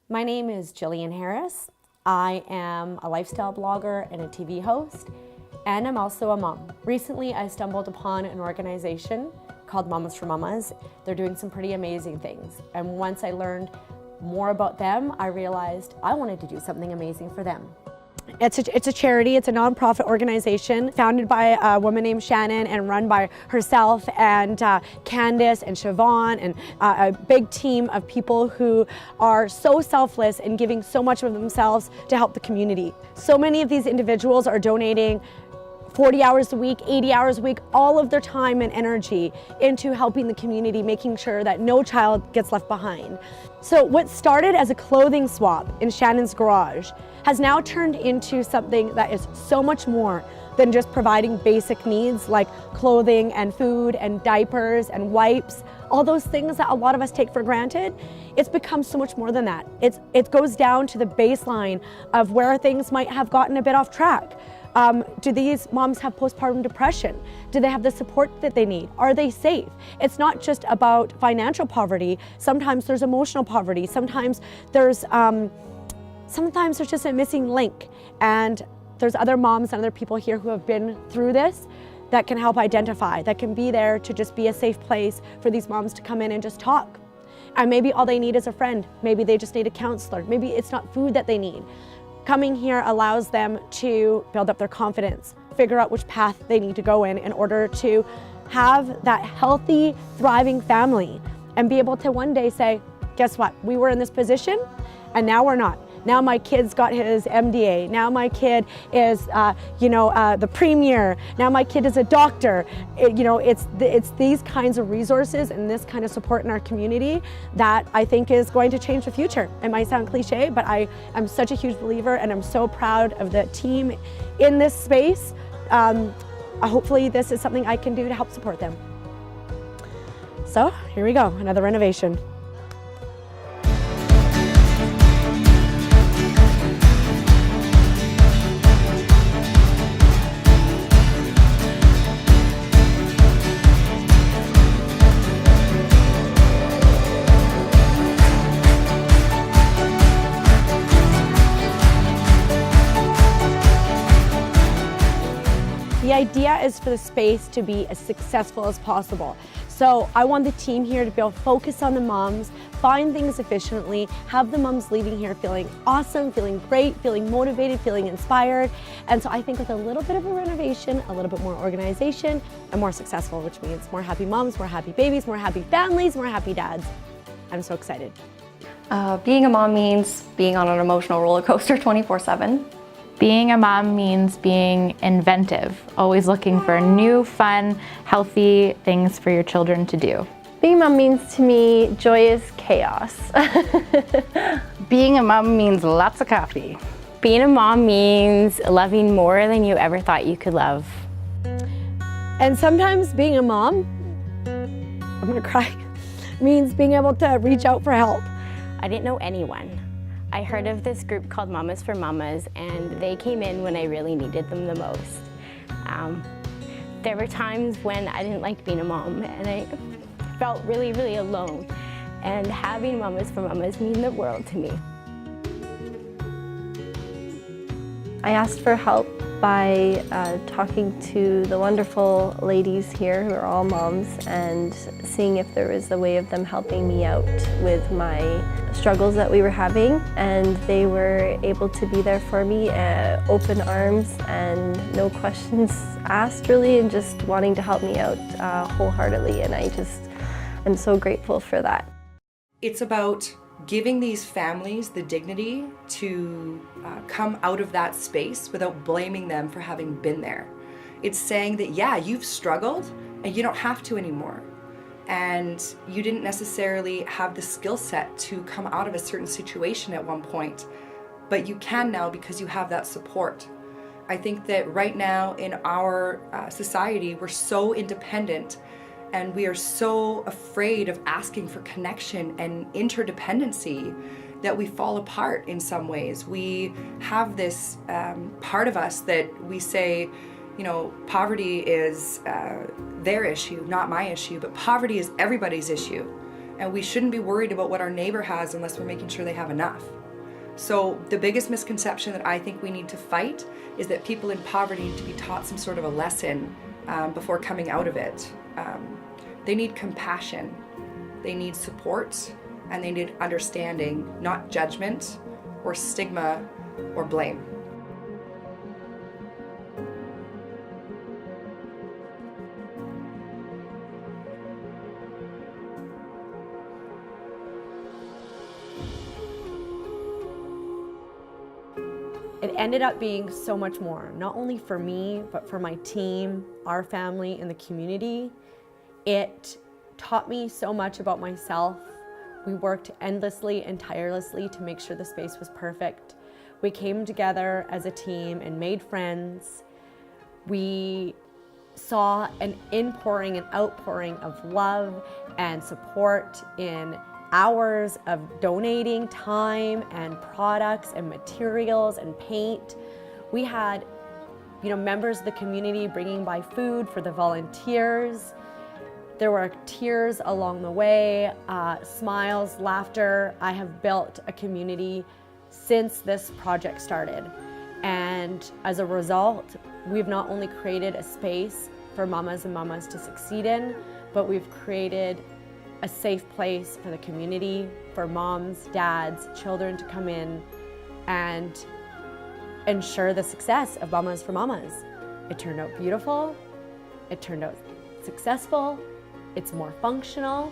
My name is Jillian Harris. I am a lifestyle blogger and a TV host, and I'm also a mom. Recently, I stumbled upon an organization called Mamas for Mamas. They're doing some pretty amazing things. And once I learned more about them, I realized I wanted to do something amazing for them. It's a charity, it's a nonprofit organization founded by a woman named Shannon and run by herself and Candace and Siobhan and a big team of people who are so selfless and giving so much of themselves to help the community. So many of these individuals are donating 40 hours a week, 80 hours a week, all of their time and energy into helping the community, making sure that no child gets left behind. So what started as a clothing swap in Shannon's garage has now turned into something that is so much more than just providing basic needs like clothing and food and diapers and wipes, all those things that a lot of us take for granted. It's become so much more than that. It goes down to the baseline of where things might have gotten a bit off track. Do these moms have postpartum depression? Do they have the support that they need? Are they safe? It's not just about financial poverty. Sometimes there's emotional poverty. Sometimes there's just a missing link. And there's other moms and other people here who have been through this that can help identify, that can be there to just be a safe place for these moms to come in and just talk. And maybe all they need is a friend. Maybe they just need a counselor. Maybe it's not food that they need. Coming here allows them to build up their confidence, figure out which path they need to go in order to have that healthy, thriving family and be able to one day say, guess what, we were in this position and now we're not. Now my kid's got his MDA. Now my kid is, the premier. Now my kid is a doctor. It's these kinds of resources and this kind of support in our community that I think is going to change the future. It might sound cliche, but I am such a huge believer and I'm so proud of the team in this space. Hopefully this is something I can do to help support them. So here we go, another renovation. The idea is for the space to be as successful as possible. So I want the team here to be able to focus on the moms, find things efficiently, have the moms leaving here feeling awesome, feeling great, feeling motivated, feeling inspired. And so I think with a little bit of a renovation, a little bit more organization, and more successful, which means more happy moms, more happy babies, more happy families, more happy dads. I'm so excited. Being a mom means being on an emotional roller coaster 24/7. Being a mom means being inventive, always looking for new, fun, healthy things for your children to do. Being a mom means to me joyous chaos. Being a mom means lots of coffee. Being a mom means loving more than you ever thought you could love. And sometimes being a mom, I'm gonna cry, means being able to reach out for help. I didn't know anyone. I heard of this group called Mamas for Mamas, and they came in when I really needed them the most. There were times when I didn't like being a mom, and I felt really, really alone. And having Mamas for Mamas mean the world to me. I asked for help by talking to the wonderful ladies here who are all moms and seeing if there was a way of them helping me out with my struggles that we were having, and they were able to be there for me, open arms and no questions asked really, and just wanting to help me out wholeheartedly, and I'm so grateful for that. It's about giving these families the dignity to come out of that space without blaming them for having been there. It's saying that, yeah, you've struggled and you don't have to anymore. And you didn't necessarily have the skill set to come out of a certain situation at one point, but you can now because you have that support. I think that right now in our society, we're so independent and we are so afraid of asking for connection and interdependency that we fall apart in some ways. We have this part of us that we say, you know, poverty is their issue, not my issue, but poverty is everybody's issue. And we shouldn't be worried about what our neighbor has unless we're making sure they have enough. So the biggest misconception that I think we need to fight is that people in poverty need to be taught some sort of a lesson before coming out of it. They need compassion, they need support, and they need understanding, not judgment or stigma or blame. It ended up being so much more, not only for me, but for my team, our family, and the community. It taught me so much about myself. We worked endlessly and tirelessly to make sure the space was perfect. We came together as a team and made friends. We saw an inpouring and outpouring of love and support in hours of donating time and products and materials and paint. We had, members of the community bringing by food for the volunteers. There were tears along the way, smiles, laughter. I have built a community since this project started. And as a result, we've not only created a space for mamas and mamas to succeed in, but we've created a safe place for the community, for moms, dads, children to come in and ensure the success of Mamas for Mamas. It turned out beautiful, it turned out successful, it's more functional,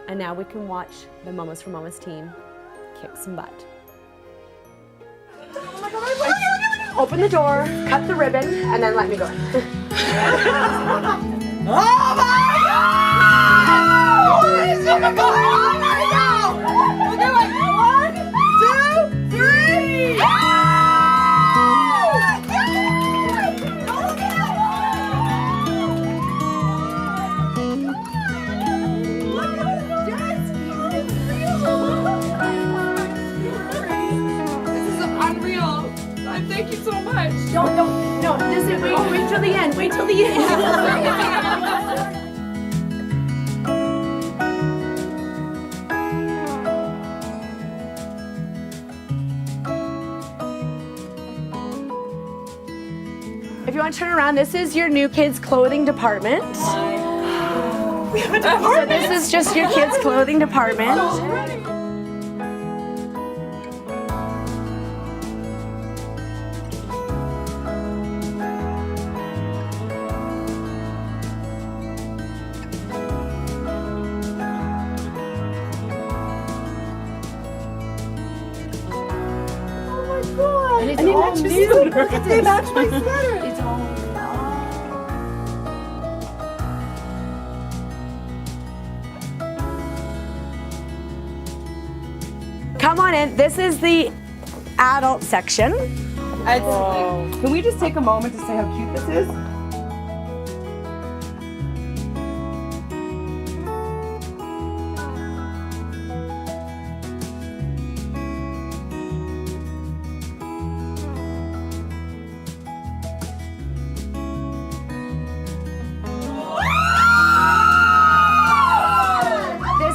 and now we can watch the Mamas for Mamas team kick some butt. Oh my God, open the door, cut the ribbon, and then let me go in. Oh my God! Holy shit, I'm going on right now! Okay, wait, 1, 2, 3! This is unreal. Thank you so much. No, listen, wait till the end, wait till the end. If you want to turn around, this is your new kids' clothing department. We have a department. So this is just your kids' clothing department. And it's all new. They match my sweater. It's all new. Come on in. This is the adult section. Can we just take a moment to say how cute this is?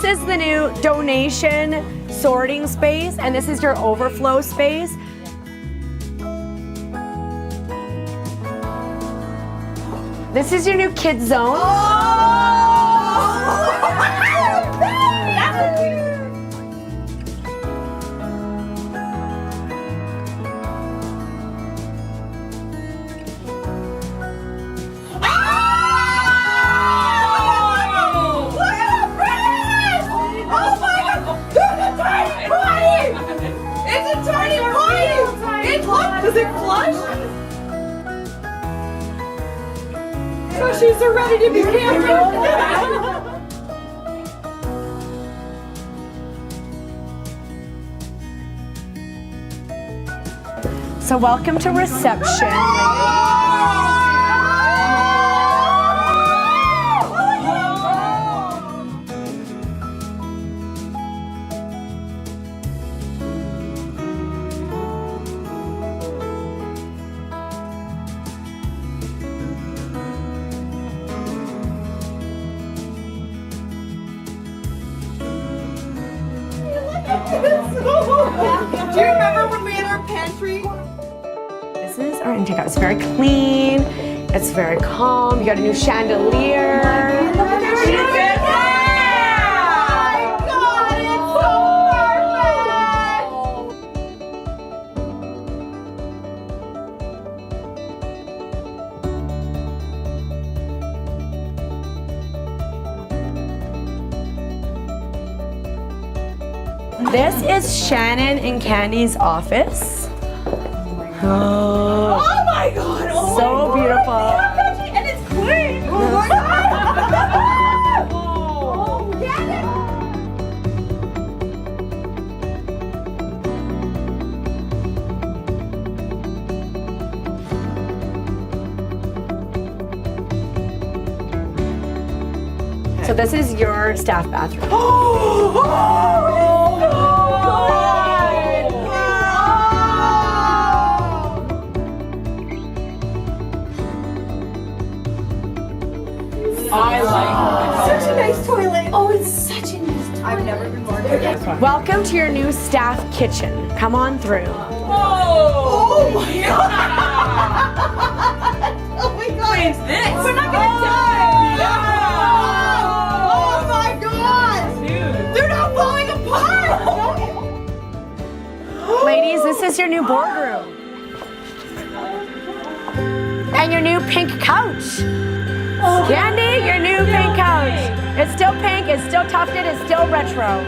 This is the new donation sorting space, and this is your overflow space. This is your new kids zone. Does it flush? So she's ready to be camera. So welcome to reception. Do you remember when we had our pantry? This is our intake house. It's very clean. It's very calm. You got a new chandelier. This is Shannon and Candy's office. Oh my god! Oh so my beautiful. God. And it's clean. Oh my god! Oh, so this is your staff bathroom. I like Such a nice toilet. Oh, it's such a nice toilet. I've never been more good. Welcome to your new staff kitchen. Come on through. Oh my god! Oh my god! Wait, this? We're not gonna die! Oh my god! Dude. They're not falling apart! Ladies, this is your new boardroom. And your new pink couch. Candy, your new pink couch. It's still pink, it's still tufted, it's still retro.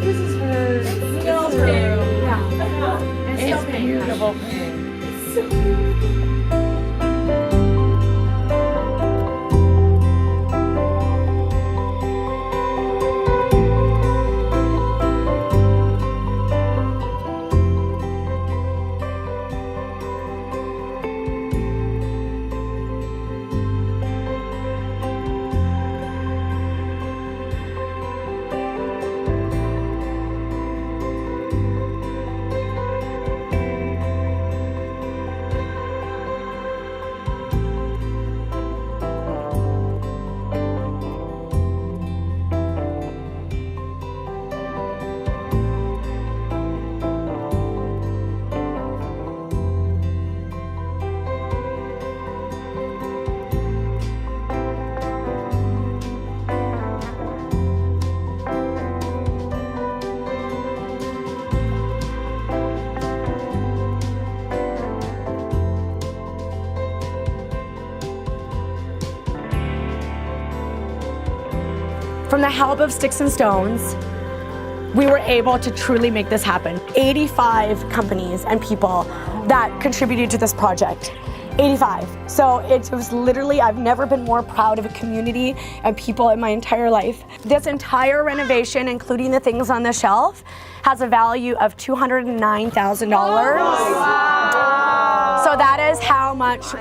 This is her. It's still pink. Yeah. It's still pink. Beautiful. It's so beautiful. From the help of Sticks and Stones, we were able to truly make this happen. 85 companies and people that contributed to this project. 85. So it was literally, I've never been more proud of a community and people in my entire life. This entire renovation, including the things on the shelf, has a value of $209,000. So that is how much,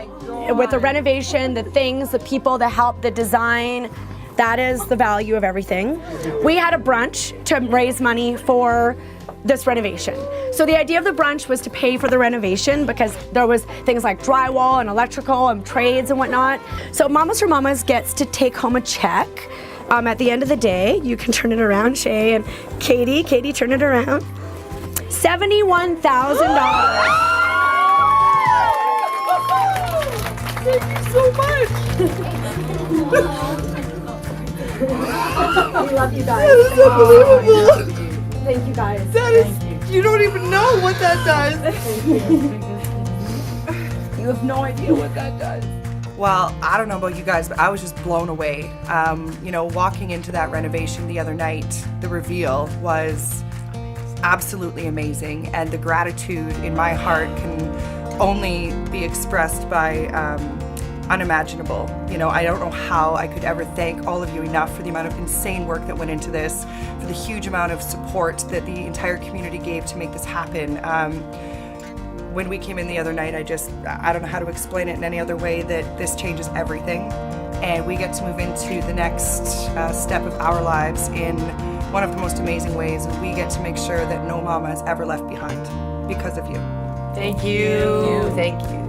with the renovation, the things, the people, the help, the design, that is the value of everything. We had a brunch to raise money for this renovation. So the idea of the brunch was to pay for the renovation because there was things like drywall and electrical and trades and whatnot. So Mamas for Mamas gets to take home a check. At the end of the day, you can turn it around, Shay and Katie. Katie, turn it around. $71,000. Thank you so much! We love you guys. That is unbelievable! Thank you guys. That is, you don't even know what that does. You have no idea what that does. Well, I don't know about you guys, but I was just blown away. You know, walking into that renovation the other night, the reveal was absolutely amazing, and the gratitude in my heart can only be expressed by unimaginable. You know, I don't know how I could ever thank all of you enough for the amount of insane work that went into this, for the huge amount of support that the entire community gave to make this happen. When we came in the other night, I don't know how to explain it in any other way that this changes everything, and we get to move into the next step of our lives in one of the most amazing ways. We get to make sure that no mama is ever left behind because of you. Thank you. Thank you.